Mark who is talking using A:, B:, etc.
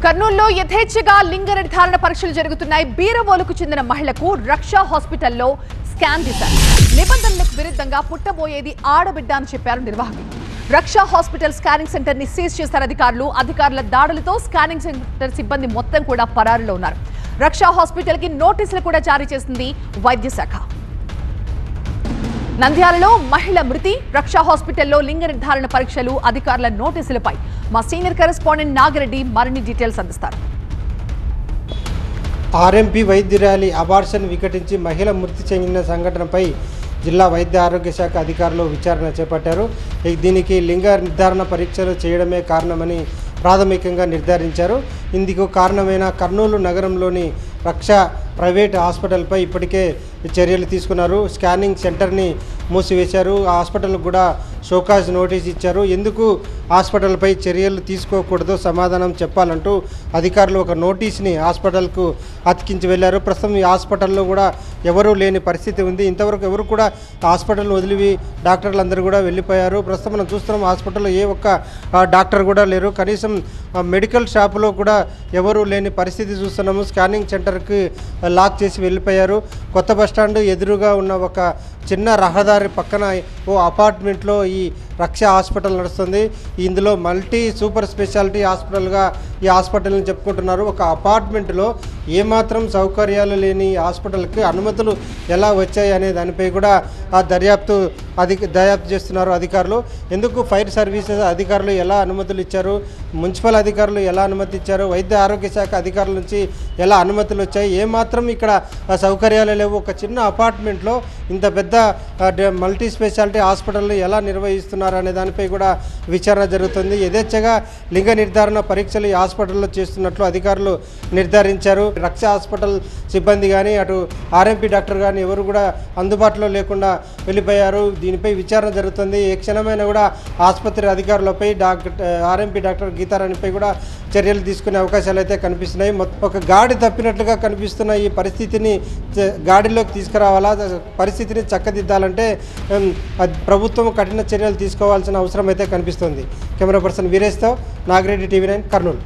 A: కర్నూలులో యథేచ్ఛగా లింగ నిర్ధారణ పరీక్షలు జరుగుతున్నాయి. బీరవోలుకు చెందిన మహిళకు రక్షా హాస్పిటల్లో స్కాన్ తీశారు. నిబంధనలకు విరుద్ధంగా పుట్టబోయేది ఆడబిడ్డ అని చెప్పారు నిర్వాహకులు. రక్షా హాస్పిటల్ స్కానింగ్ సెంటర్ ని సీజ్ చేశారు అధికారులు. అధికారుల దాడులతో స్కానింగ్ సెంటర్ సిబ్బంది మొత్తం కూడా పరారులో ఉన్నారు. రక్షా హాస్పిటల్ కి నోటీసులు కూడా జారీ చేసింది వైద్య శాఖ. నంద్యాలలో మహిళ మృతి, రక్షా హాస్పిటల్లో లింగ నిర్ధారణ పరీక్షలు, అధికారుల నోటీసులపై మా సీనియర్ కరెస్పాండెంట్ నాగిరెడ్డి మరిన్ని డీటెయిల్స్ అందిస్తారు.
B: ఆర్ఎంపీ వైద్యురాలి అబార్షన్ వికటించి మహిళ మృతి చెందిన సంఘటనపై జిల్లా వైద్య ఆరోగ్య శాఖ అధికారులు విచారణ చేపట్టారు. దీనికి లింగ నిర్ధారణ పరీక్షలు చేయడమే కారణమని ప్రాథమికంగా నిర్ధారించారు. ఇందుకు కారణమైన కర్నూలు నగరంలోని రక్షా ప్రైవేట్ హాస్పిటల్పై ఇప్పటికే చర్యలు తీసుకున్నారు. స్కానింగ్ సెంటర్ని మూసివేశారు. ఆ హాస్పిటల్కు కూడా షోకాజ్ నోటీస్ ఇచ్చారు. ఎందుకు హాస్పిటల్పై చర్యలు తీసుకోకూడదో సమాధానం చెప్పాలంటూ అధికారులు ఒక నోటీస్ని హాస్పిటల్కు అతికించి వెళ్ళారు. ప్రస్తుతం ఈ హాస్పిటల్లో కూడా ఎవరూ లేని పరిస్థితి ఉంది. ఇంతవరకు ఎవరు కూడా హాస్పిటల్ వదిలి డాక్టర్లు అందరూ కూడా వెళ్ళిపోయారు. ప్రస్తుతం మనం చూస్తున్నాం హాస్పిటల్లో ఏ ఒక్క డాక్టర్ కూడా లేరు. కనీసం మెడికల్ షాపులో కూడా ఎవరూ లేని పరిస్థితి చూస్తున్నాము. స్కానింగ్ సెంటర్కి లాక్ చేసి వెళ్ళిపోయారు. కొత్త బస్టాండ్ ఎదురుగా ఉన్న ఒక చిన్న రహదారి పక్కన ఓ అపార్ట్మెంట్లో ఈ రక్షా హాస్పిటల్ నడుస్తుంది. ఇందులో మల్టీ సూపర్ స్పెషాలిటీ హాస్పిటల్గా ఈ హాస్పిటల్ని చెప్పుకుంటున్నారు. ఒక అపార్ట్మెంట్లో ఏమాత్రం సౌకర్యాలు లేని హాస్పిటల్కి అనుమతులు ఎలా వచ్చాయి అనే దానిపై కూడా ఆ దర్యాప్తు చేస్తున్నారు అధికారులు. ఎందుకు ఫైర్ సర్వీసెస్ అధికారులు ఎలా అనుమతులు ఇచ్చారు, మున్సిపల్ అధికారులు ఎలా అనుమతి ఇచ్చారు, వైద్య ఆరోగ్య శాఖ అధికారుల నుంచి ఎలా అనుమతులు వచ్చాయి, ఏమాత్రం ఇక్కడ సౌకర్యాలు లేవు. ఒక చిన్న అపార్ట్మెంట్లో ఇంత పెద్ద మల్టీ స్పెషాలిటీ హాస్పిటల్ని ఎలా నిర్వహిస్తున్నారు అనే దానిపై కూడా విచారణ జరుగుతుంది. యథేచ్ఛగా లింగ నిర్ధారణ పరీక్షలు ఈ హాస్పిటల్లో చేస్తున్నట్లు అధికారులు నిర్ధారించారు. రక్షా హాస్పిటల్ సిబ్బంది కానీ అటు ఆర్ఎంపీ డాక్టర్ కానీ ఎవరు కూడా అందుబాటులో లేకుండా వెళ్ళిపోయారు. దీనిపై విచారణ జరుగుతుంది. ఏ క్షణమైనా కూడా ఆసుపత్రి అధికారులపై ఆర్ఎంపీ డాక్టర్ గీతారాణిపై కూడా చర్యలు తీసుకునే అవకాశాలు అయితే కనిపిస్తున్నాయి. ఒక గాడి తప్పినట్లుగా కనిపిస్తున్న ఈ పరిస్థితిని గాడిలోకి తీసుకురావాలా, పరిస్థితిని చక్కదిద్దాలంటే ప్రభుత్వం కఠిన చర్యలు తీసుకోవాల్సిన అవసరం అయితే కనిపిస్తుంది. కెమెరా పర్సన్ వీరేష్తో నాగిరెడ్డి, TV9, కర్నూలు.